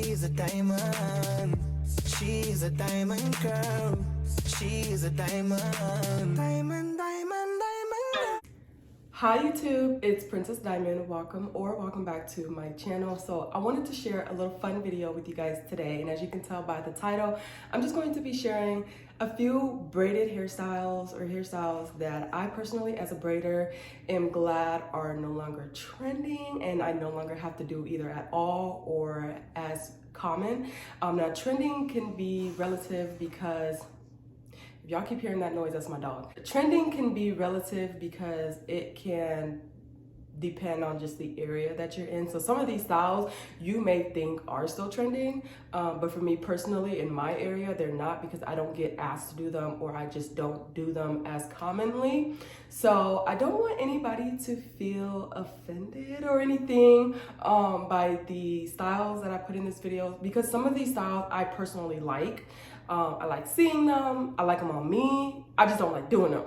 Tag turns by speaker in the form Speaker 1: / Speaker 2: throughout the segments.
Speaker 1: She's a diamond. She's a diamond girl. She's a diamond. Diamond, diamond, diamond.
Speaker 2: Hi YouTube, it's Princess Diamond. Welcome back to my channel. So I wanted to share a little fun video with you guys today, and as you can tell by the title, I'm just going to be sharing a few braided hairstyles that I personally as a braider am glad are no longer trending and I no longer have to do either at all or as common. Now trending can be relative because y'all keep hearing that noise, that's my dog. Trending can be relative because it can depend on just the area that you're in. So some of these styles you may think are still trending, but for me personally in my area, they're not because I don't get asked to do them or I just don't do them as commonly. So I don't want anybody to feel offended or anything by the styles that I put in this video, because some of these styles I personally like. I like seeing them, I like them on me, I just don't like doing them.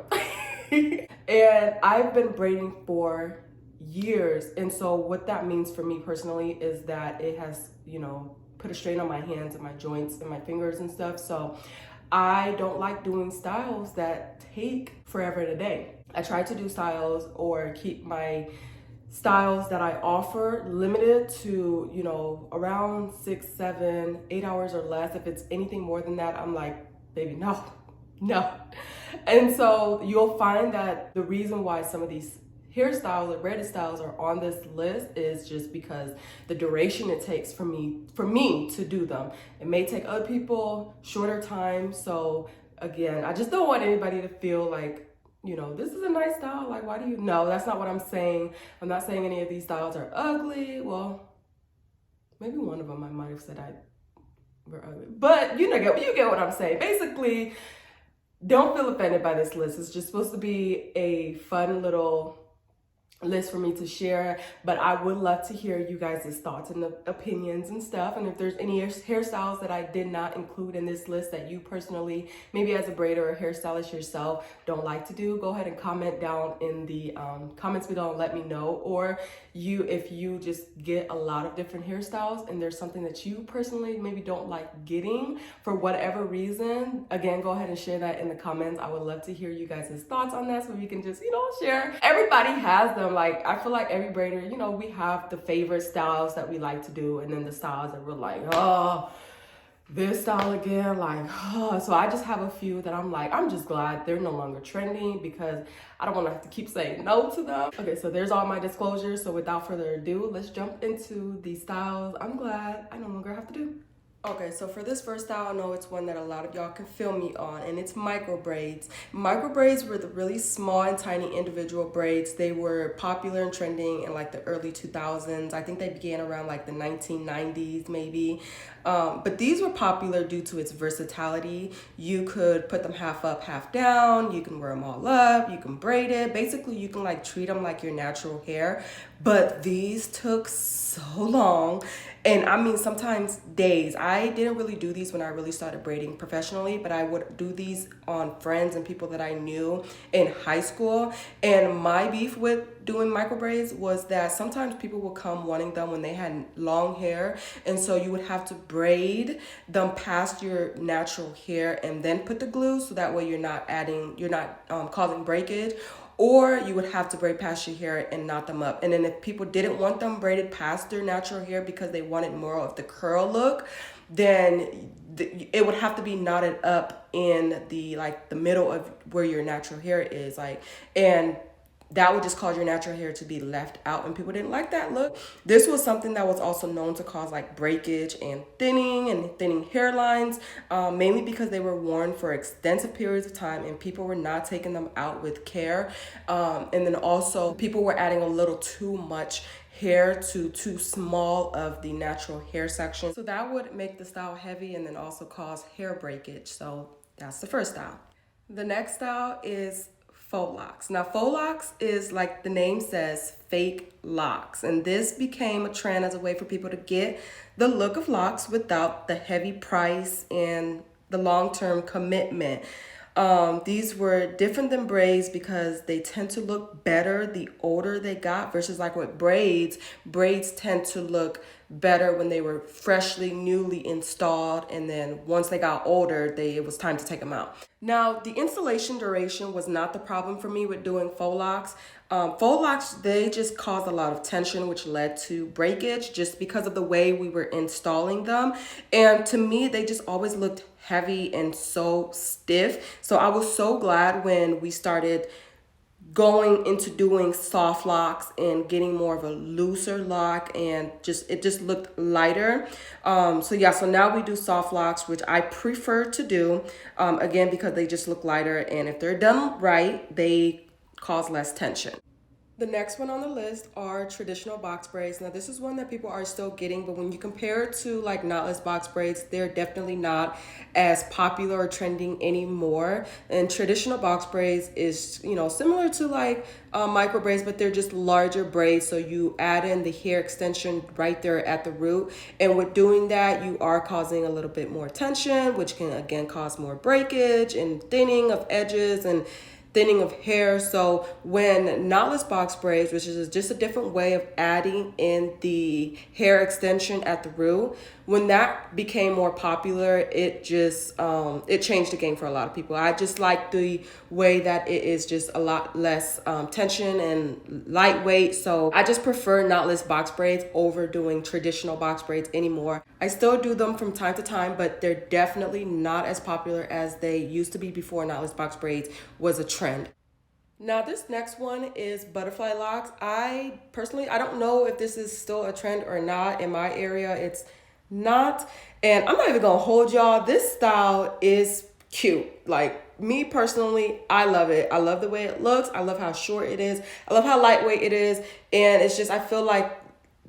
Speaker 2: And I've been braiding for years, and so what that means for me personally is that it has, you know, put a strain on my hands and my joints and my fingers and stuff. So I don't like doing styles that take forever and a day. I try to do styles or keep my styles that I offer limited to, you know, around 6, 7, 8 hours or less. If it's anything more than that, I'm like, baby, no. And so you'll find that the reason why some of these hairstyles or braided styles are on this list is just because the duration it takes for me to do them. It may take other people shorter time. So again, I just don't want anybody to feel like, you know, this is a nice style, like why do you, no, that's not what I'm saying. I'm not saying any of these styles are ugly. Well, maybe one of them I might have said were ugly, but you get what I'm saying. Basically, don't feel offended by this list. It's just supposed to be a fun little list for me to share, but I would love to hear you guys' thoughts and opinions and stuff. And if there's any hairstyles that I did not include in this list that you personally, maybe as a braider or hairstylist yourself, don't like to do, go ahead and comment down in the comments below and let me know. Or if you just get a lot of different hairstyles and there's something that you personally maybe don't like getting for whatever reason, again, go ahead and share that in the comments. I would love to hear you guys' thoughts on that so we can just, you know, share. Everybody has them. Like, I feel like every braider, you know, we have the favorite styles that we like to do, and then the styles that we're like, oh, this style again, like, oh. So I just have a few that I'm like, I'm just glad they're no longer trending because I don't want to have to keep saying no to them. Okay, so there's all my disclosures. So without further ado, let's jump into the styles I'm glad I no longer have to do. Okay, so for this first style, I know it's one that a lot of y'all can feel me on, and it's micro braids. Micro braids were the really small and tiny individual braids. They were popular and trending in like the early 2000s. I think they began around like the 1990s maybe. But these were popular due to its versatility. You could put them half up, half down. You can wear them all up. You can braid it. Basically, you can like treat them like your natural hair. But these took so long. And I mean, sometimes days. I didn't really do these when I really started braiding professionally, but I would do these on friends and people that I knew in high school. And my beef with doing micro braids was that sometimes people would come wanting them when they had long hair. And so you would have to braid them past your natural hair and then put the glue, so that way you're not causing breakage. Or you would have to braid past your hair and knot them up. And then if people didn't want them braided past their natural hair because they wanted more of the curl look, then it would have to be knotted up in the middle of where your natural hair is, and that would just cause your natural hair to be left out, and people didn't like that look. This was something that was also known to cause like breakage and thinning hairlines, mainly because they were worn for extensive periods of time and people were not taking them out with care. And then also people were adding a little too much hair to too small of the natural hair section. So that would make the style heavy and then also cause hair breakage. So that's the first style. The next style is faux locks. Now, faux locks is, like the name says, fake locks. And this became a trend as a way for people to get the look of locks without the heavy price and the long-term commitment. These were different than braids because they tend to look better the older they got versus like with braids tend to look better when they were freshly, newly installed, and then once they got older, it was time to take them out. Now, the installation duration was not the problem for me with doing faux locks. Faux locks, they just caused a lot of tension, which led to breakage just because of the way we were installing them. And to me, they just always looked heavy and so stiff. So I was so glad when we started going into doing soft locks and getting more of a looser lock, and it just looked lighter. So now we do soft locks, which I prefer to do, again, because they just look lighter, and if they're done right, they cause less tension. The next one on the list are traditional box braids. Now, this is one that people are still getting, but when you compare it to like knotless box braids, they're definitely not as popular or trending anymore. And traditional box braids is, similar to like micro braids, but they're just larger braids. So you add in the hair extension right there at the root. And with doing that, you are causing a little bit more tension, which can again cause more breakage and thinning of edges and thinning of hair. So when knotless box braids, which is just a different way of adding in the hair extension at the root, when that became more popular, it just it changed the game for a lot of people. I just like the way that it is just a lot less tension and lightweight. So I just prefer knotless box braids over doing traditional box braids anymore. I still do them from time to time, but they're definitely not as popular as they used to be before knotless box braids was a trend. Now, this next one is butterfly locks. I don't know if this is still a trend or not. In my area, it's not. And I'm not even gonna hold y'all. This style is cute. Like, me personally, I love it. I love the way it looks. I love how short it is. I love how lightweight it is. And it's just, I feel like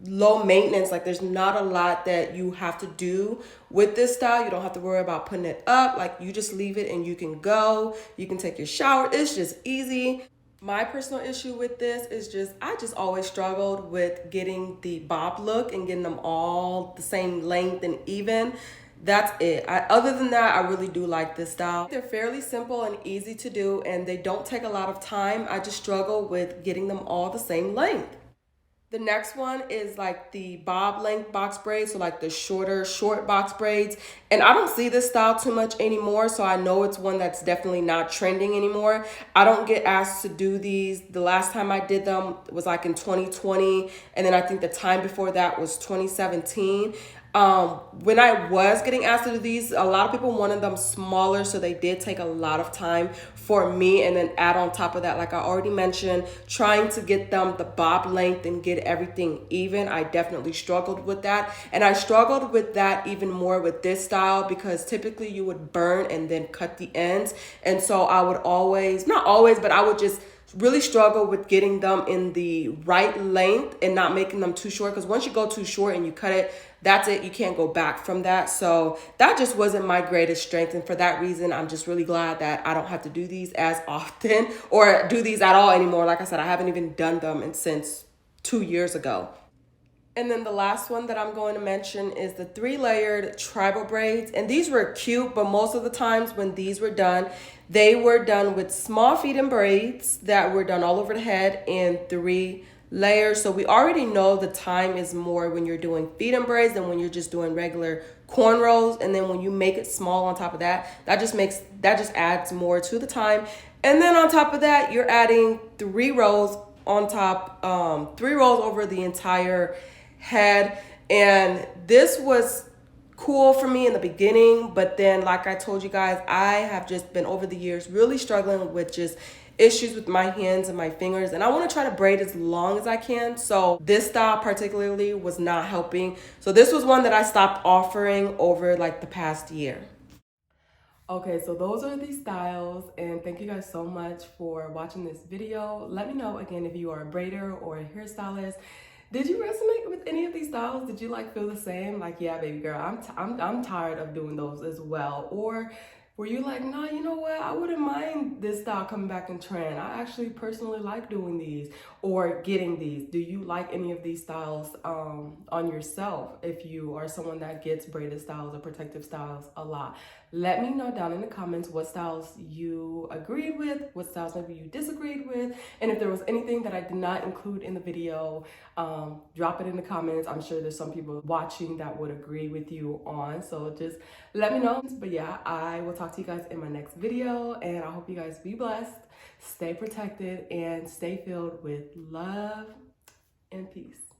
Speaker 2: low maintenance. Like, there's not a lot that you have to do with this style. You don't have to worry about putting it up. Like, you just leave it and you can go. You can take your shower. It's just easy. My personal issue with this is I just always struggled with getting the bob look and getting them all the same length and even. That's it. Other than that, I really do like this style. They're fairly simple and easy to do, and they don't take a lot of time. I just struggle with getting them all the same length. The next one is like the bob length box braids, so like the short box braids. And I don't see this style too much anymore, so I know it's one that's definitely not trending anymore. I don't get asked to do these. The last time I did them was like in 2020, and then I think the time before that was 2017. When I was getting asked to do these, a lot of people wanted them smaller, so they did take a lot of time for me. And then add on top of that, like I already mentioned, trying to get them the bob length and get everything even. I definitely struggled with that. And I struggled with that even more with this style because typically you would burn and then cut the ends. And so I would not always, but I would just really struggle with getting them in the right length and not making them too short, because once you go too short and you cut it, that's it. You can't go back from that. So that just wasn't my greatest strength. And for that reason, I'm just really glad that I don't have to do these as often or do these at all anymore. Like I said, I haven't even done them since 2 years ago. And then the last one that I'm going to mention is the 3-layered tribal braids. And these were cute, but most of the times when these were done, they were done with small feed-in braids that were done all over the head in 3 layers. So we already know the time is more when you're doing feed-in braids than when you're just doing regular cornrows. And then when you make it small on top of that, that just adds more to the time. And then on top of that, you're adding 3 rows on top, 3 rows over the entire head. And this was cool for me in the beginning, but then like I told you guys, I have just been over the years really struggling with just issues with my hands and my fingers, and I want to try to braid as long as I can. So this style particularly was not helping. So this was one that I stopped offering over like the past year. Okay, so those are the styles, and thank you guys so much for watching this video. Let me know again if you are a braider or a hairstylist. Did you resonate with any of these styles? Did you feel the same? Like, yeah, baby girl, I'm tired of doing those as well. Or Were you like, nah, you know what? I wouldn't mind this style coming back in trend. I actually personally like doing these or getting these. Do you like any of these styles on yourself? If you are someone that gets braided styles or protective styles a lot, let me know down in the comments what styles you agreed with, what styles maybe you disagreed with, and if there was anything that I did not include in the video, drop it in the comments. I'm sure there's some people watching that would agree with you on, so just let me know. But yeah, I will talk to you guys in my next video, and I hope you guys be blessed, stay protected, and stay filled with love and peace.